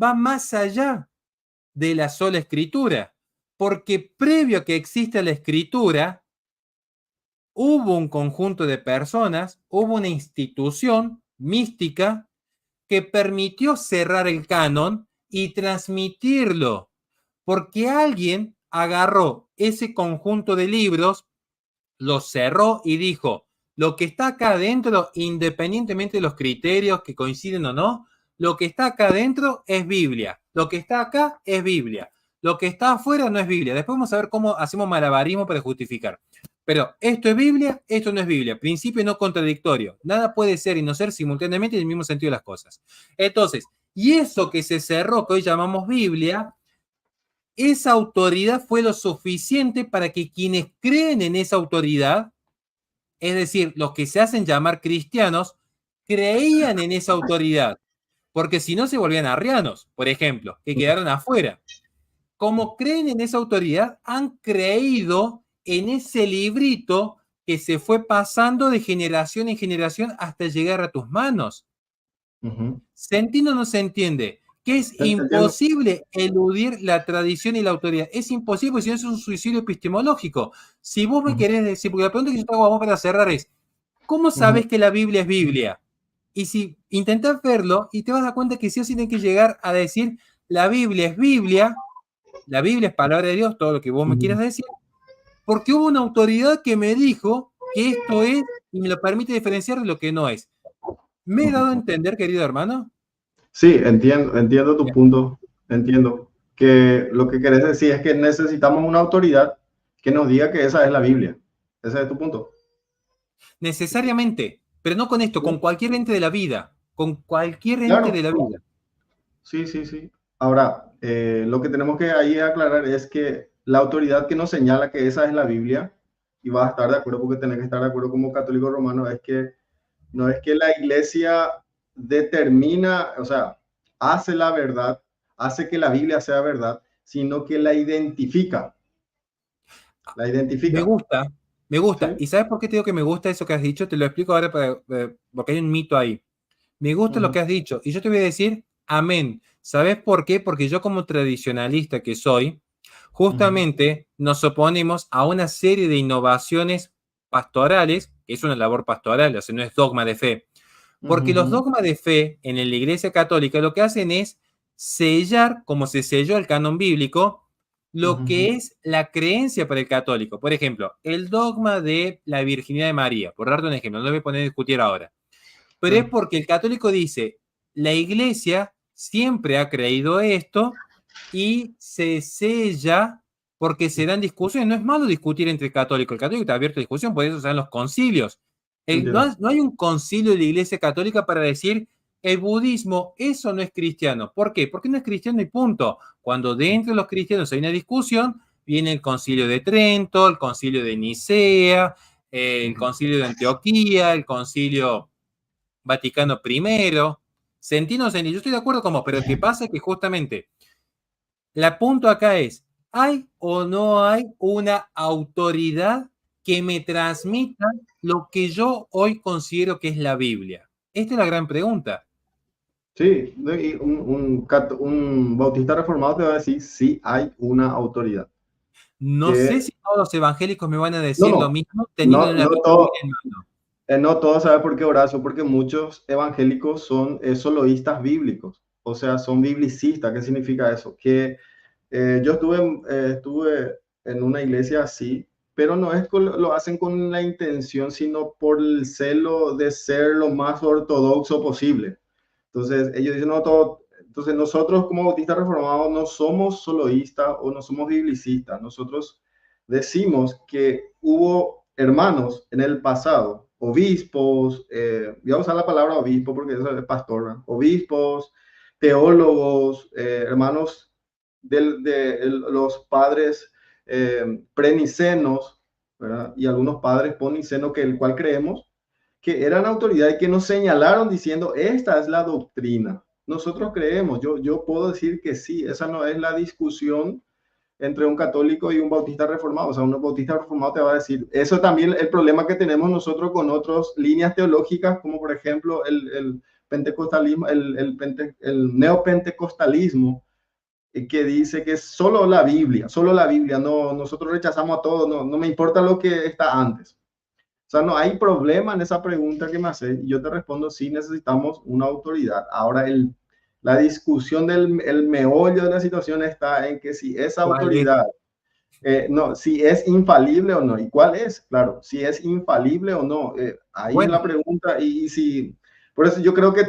va más allá de la sola escritura, porque previo a que exista la escritura, hubo un conjunto de personas, hubo una institución mística que permitió cerrar el canon y transmitirlo, porque alguien agarró ese conjunto de libros, lo cerró y dijo, lo que está acá adentro, independientemente de los criterios que coinciden o no, lo que está acá adentro es Biblia, lo que está acá es Biblia, lo que está afuera no es Biblia. Después vamos a ver cómo hacemos malabarismo para justificar. Pero esto es Biblia, esto no es Biblia. Principio no contradictorio. Nada puede ser y no ser simultáneamente en el mismo sentido de las cosas. Entonces, y eso que se cerró, que hoy llamamos Biblia, esa autoridad fue lo suficiente para que quienes creen en esa autoridad, es decir, los que se hacen llamar cristianos, creían en esa autoridad, porque si no se volvían arrianos, por ejemplo, que quedaron afuera. Como creen en esa autoridad, han creído en ese librito que se fue pasando de generación en generación hasta llegar a tus manos.
ujú.
¿Se entiende o no se entiende? Que es
Entiendo.
imposible eludir la tradición y la autoridad. Es imposible, porque si no es un suicidio epistemológico. Si vos me
Ujú,
querés decir, porque la pregunta que yo te hago a vos para cerrar es, ¿cómo
ujú,
sabes que la Biblia es Biblia? Y si intentás verlo y te vas a dar cuenta que sí o sí tienes que llegar a decir, la Biblia es Biblia, la Biblia es palabra de Dios, todo lo que vos me
ujú,
quieras decir, porque hubo una autoridad que me dijo que esto es y me lo permite diferenciar de lo que no es. ¿Me he dado a
ujú.
entender, querido hermano?
Sí, entiendo tu
Bien.
punto. Entiendo que lo que querés decir es que necesitamos una autoridad que nos diga que esa es la Biblia. Ese es tu punto.
Necesariamente, pero no con esto,
Sí,
con cualquier ente de la vida, con cualquier ente de
claro,
la vida.
sí, sí, sí. Ahora, lo que tenemos que ahí aclarar es que la autoridad que nos señala que esa es la Biblia, y vas a estar de acuerdo porque tenés que estar de acuerdo como católico romano, es que no es que la iglesia determina, o sea, hace la verdad, hace que la Biblia sea verdad, sino que la identifica, la
Me
identifica.
gusta, me gusta.
¿Sí?
¿Y sabes por qué te digo que me gusta eso que has dicho? Te lo explico ahora porque hay un mito ahí. Me gusta lo
Ujú,
que has dicho. Y yo te voy a decir, amén. ¿Sabes por qué? Porque yo como tradicionalista que soy,
ujú,
justamente nos oponemos a una serie de innovaciones pastorales, que es una labor pastoral, o sea, no es dogma de fe. Porque los
ujú,
dogmas de fe en la Iglesia Católica lo que hacen es sellar, como se selló el canon bíblico, lo
ujú,
que es la creencia para el católico. Por ejemplo, el dogma de la virginidad de María, por darte un ejemplo, no lo voy a poner a discutir ahora, pero es
ujú,
porque el católico dice, la Iglesia siempre ha creído esto y se sella porque se dan discusiones. No es malo discutir entre católicos, el católico está abierto a discusión, por eso se dan los concilios.
entiendo.
No hay un concilio de la Iglesia Católica para decir el budismo, eso no es cristiano. ¿Por qué? Porque no es cristiano y punto. Cuando dentro de los cristianos hay una discusión, viene el concilio de Trento, el concilio de Nicea, el
Ujú.
concilio de Antioquía, el concilio Vaticano primero. ¿Se entiende o se entiende? Yo estoy de acuerdo con vos, pero lo que pasa es que justamente la punto acá es, ¿hay o no hay una autoridad que me transmita lo que yo hoy considero que es la Biblia? Esta es la gran pregunta.
Sí, y un bautista reformado te va a decir, sí hay una autoridad.
No sé
Que,
si todos los evangélicos me van a
no,
decir lo
no,
mismo teniendo
no,
una
no
Biblia
todo,
en mano.
no todo sabe por qué, Horacio, porque muchos evangélicos son soloístas bíblicos, o sea, son biblicistas. ¿Qué significa eso? Que yo estuve en una iglesia así, pero no es lo hacen con la intención, sino por el celo de ser lo más ortodoxo posible. Entonces, ellos dicen, no, todo. Entonces, nosotros como bautistas reformados no somos soloístas o no somos biblicistas. Nosotros decimos que hubo hermanos en el pasado, obispos, voy a usar la palabra obispo porque eso es pastor, ¿verdad? Obispos, teólogos, hermanos los padres prenicenos, ¿verdad? Y algunos padres ponicenos que el cual creemos que eran autoridad y que nos señalaron diciendo, esta es la doctrina. Nosotros creemos, yo puedo decir que sí, esa no es la discusión entre un católico y un bautista reformado. O sea, un bautista reformado te va a decir, eso también el problema que tenemos nosotros con otras líneas teológicas, como por ejemplo el pentecostalismo, el neopentecostalismo, que dice que es solo la Biblia, no, nosotros rechazamos a todo, no, no me importa lo que está antes. O sea, no hay problema en esa pregunta que me hace. Y yo te respondo, sí necesitamos una autoridad. Ahora, la discusión el meollo de la situación está en que si esa
¿Cuál es?
autoridad, no, si es infalible o no. ¿Y cuál es? Claro, si es infalible o no. Ahí es la
Bueno,
pregunta. Y si, por eso yo creo que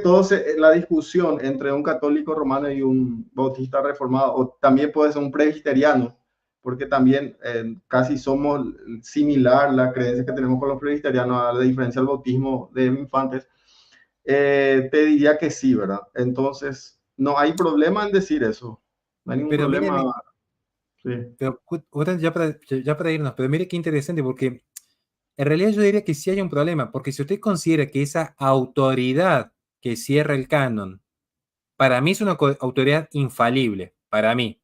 la discusión entre un católico romano y un bautista reformado, o también puede ser un presbiteriano, porque también casi somos similar la creencia que tenemos con los presbiterianos, a la diferencia del bautismo de infantes, te diría que sí, ¿verdad? Entonces, no hay problema en decir eso. No hay ningún
pero
problema.
mire,
Sí.
pero ahora ya para irnos, pero mire qué interesante, porque en realidad yo diría que sí hay un problema, porque si usted considera que esa autoridad que cierra el canon, para mí es una autoridad infalible, para mí,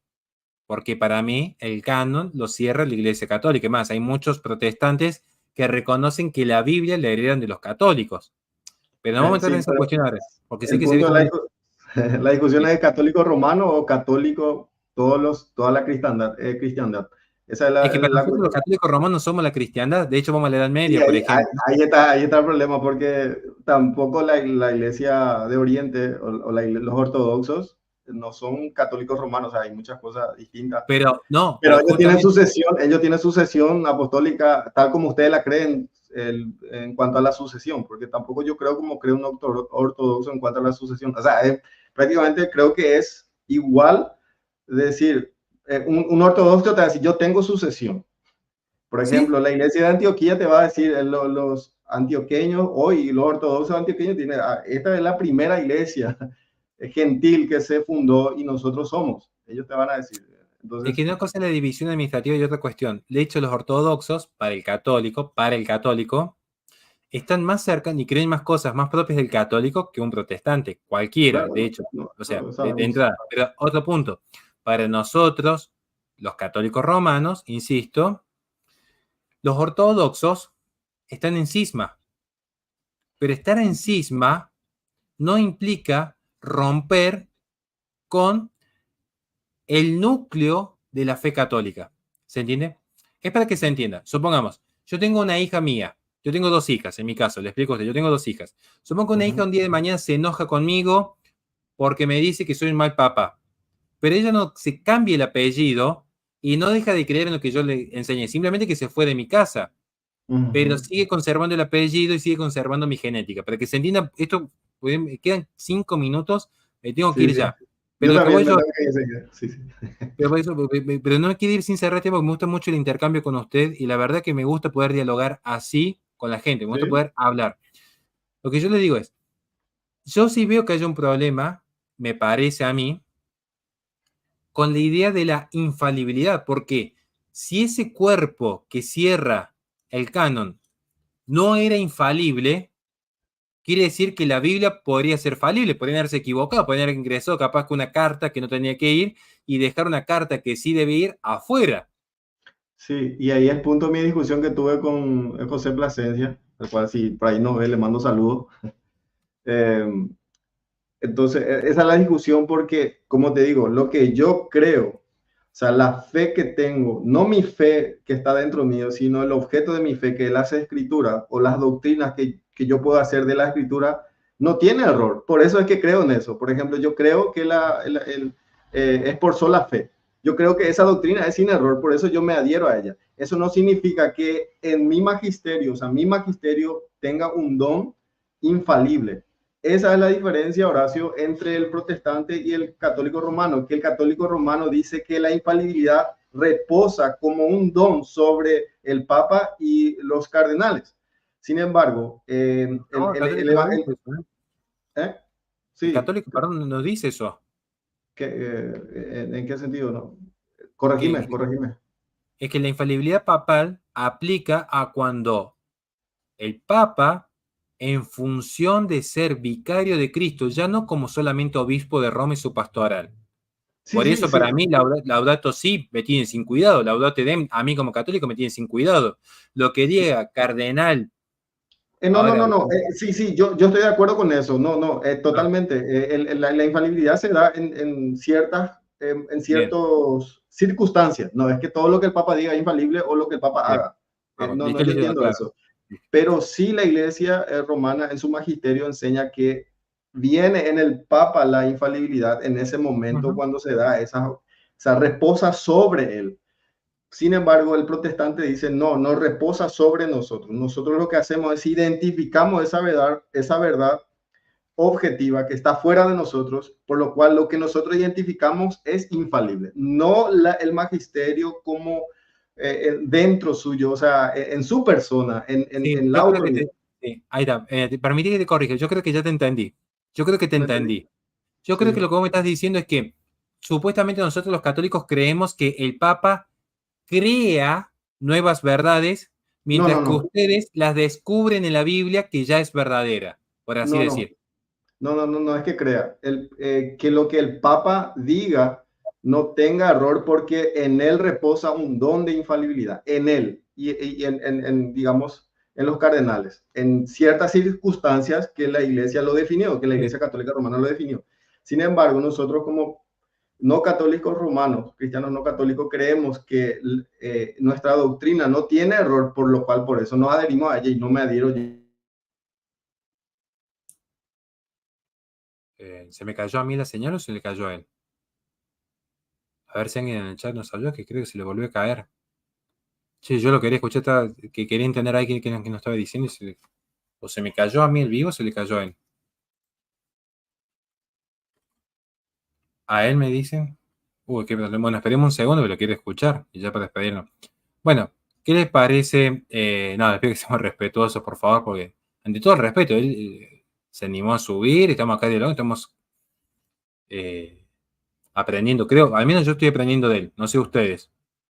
porque para mí el canon lo cierra la Iglesia Católica. Más, hay muchos protestantes que reconocen que la Biblia la heredan de los católicos. Pero no vamos a entrar en
Sí,
esa
pero
cuestión ahora, porque sé
el
que sería
punto de
como un...
la discusión
Sí.
es católico romano o católico toda la cristiandad. Cristiandad. Esa es
Es que para
la
nosotros los
cuestión.
católicos romanos somos la cristiandad, de hecho vamos a la Edad
Sí,
Media, por ejemplo.
ahí está el problema, porque tampoco la iglesia de Oriente o los ortodoxos no son católicos romanos, o sea, hay muchas cosas distintas.
Pero no,
Pero
pero justamente,
ellos tienen sucesión apostólica tal como ustedes la creen en cuanto a la sucesión, porque tampoco yo creo como cree un ortodoxo en cuanto a la sucesión. O sea, prácticamente creo que es igual decir, un ortodoxo te va a decir, yo tengo sucesión. Por
sí,
ejemplo, la iglesia de Antioquía te va a decir, los antioqueños hoy, los ortodoxos antioqueños tienen, esta es la primera iglesia gentil que se fundó y nosotros somos. Ellos te van a decir. Entonces,
es que una cosa es la división administrativa y otra cuestión. De hecho, los ortodoxos, para el católico, están más cerca y creen más cosas más propias del católico que un protestante, cualquiera, de
claro,
hecho.
no,
O
no
sea,
lo
de
sabemos.
entrada. Pero otro punto, para nosotros, los católicos romanos, insisto, los ortodoxos están en cisma, pero estar en cisma no implica romper con el núcleo de la fe católica. ¿Se entiende? Es para que se entienda. Supongamos, yo tengo una hija mía. Yo tengo dos hijas, en mi caso, le explico a usted. Yo tengo dos hijas. Supongo que una hija un día de mañana se enoja conmigo porque me dice que soy un mal papá. Pero ella no se cambia el apellido y no deja de creer en lo que yo le enseñé. Simplemente que se fue de mi casa. Pero sigue conservando el apellido y sigue conservando mi genética. Para que se entienda, esto, me quedan 5 minutos, me tengo que
Sí,
ir
sí.
ya. Pero
Yo
lo que
también
voy
me
yo,
tengo que decir. Sí, sí.
pero no me quiero ir sin cerrar este porque me gusta mucho el intercambio con usted y la verdad que me gusta poder dialogar así con la gente, me gusta
Sí.
poder hablar. Lo que yo le digo es, yo sí veo que hay un problema, me parece a mí, con la idea de la infalibilidad, porque si ese cuerpo que cierra el canon no era infalible, quiere decir que la Biblia podría ser falible, podría haberse equivocado, podría haber ingresado capaz con una carta que no tenía que ir y dejar una carta que sí debe ir afuera.
Sí, y ahí es punto de mi discusión que tuve con José Plasencia, el cual si por ahí nos ve, le mando saludos. Eh, entonces, esa es la discusión porque, como te digo, lo que yo creo, o sea, la fe que tengo, no mi fe que está dentro mío, sino el objeto de mi fe, que es la escritura o las doctrinas que yo puedo hacer de la escritura, no tiene error. Por eso es que creo en eso. Por ejemplo, yo creo que es por sola fe. Yo creo que esa doctrina es sin error, por eso yo me adhiero a ella. Eso no significa que en mi magisterio, o sea, mi magisterio tenga un don infalible. Esa es la diferencia, Horacio, entre el protestante y el católico romano, que el católico romano dice que la infalibilidad reposa como un don sobre el Papa y los cardenales. Sin embargo,
No, el católico no dice eso, ¿eh?
¿eh?
El
Sí,
católico, perdón, no dice eso.
¿en qué sentido? No?
Que,
Corregime, corregime.
es que la infalibilidad papal aplica a cuando el Papa, en función de ser vicario de Cristo, ya no como solamente obispo de Roma y su pastoral.
Sí,
Por
sí,
eso
sí.
para mí Laudato Si me tiene sin cuidado, Laudato Dem a mí como católico me tiene sin cuidado. Lo que diga cardenal,
No, no,
ahora,
no, no. Sí, sí, yo estoy de acuerdo con eso. No, no,
ah,
totalmente. La infalibilidad se da en
bien,
ciertas circunstancias. No es que todo lo que el Papa diga es infalible o lo que el Papa
bien,
haga.
vamos,
No, no,
listo,
yo
listo,
entiendo
claro.
eso. Pero sí la Iglesia romana en su magisterio enseña que viene en el Papa la infalibilidad en ese momento
Ujú.
cuando se da esa reposa sobre él. Sin embargo, el protestante dice, no, no reposa sobre nosotros. Nosotros lo que hacemos es identificamos esa verdad objetiva que está fuera de nosotros, por lo cual lo que nosotros identificamos es infalible. No el magisterio como dentro suyo, o sea, en su persona,
Sí,
en la
yo creo que
autoridad.
sí, ahí está. Permití que te corrija, yo creo que ya te entendí. Yo creo que te
¿Me entendí?
entendí. Yo creo que
Sí.
lo que vos me estás diciendo es que supuestamente nosotros los católicos creemos que el Papa crea nuevas verdades,
No,
mientras
no,
que
no.
ustedes las descubren en la Biblia que ya es verdadera, por así
No, no.
decir.
No, no, no, no es que crea. Que lo que el Papa diga no tenga error porque en él reposa un don de infalibilidad, en él y digamos, en los cardenales, en ciertas circunstancias que la Iglesia lo definió, que la
Sí.
Iglesia Católica Romana lo definió. Sin embargo, nosotros como no católicos romanos, cristianos no católicos, creemos que nuestra doctrina no tiene error, por lo cual por eso nos adherimos a ella y no me adhiero yo.
¿Se me cayó a mí la señal o se le cayó a él? A ver si alguien en el chat nos ayuda, que creo que se le volvió a caer. Sí, yo lo quería escuchar, que quería entender ahí qué nos estaba diciendo o se me cayó a mí el vivo o se le cayó a él. A él me dicen. Uy, qué problema. Bueno, esperemos un segundo, pero lo quiero escuchar y ya para despedirnos. Bueno, ¿qué les parece? No, les pido que seamos respetuosos, por favor, porque ante todo el respeto, él se animó a subir, estamos acá dialogando, estamos aprendiendo, creo, al menos yo estoy aprendiendo de él, no sé ustedes.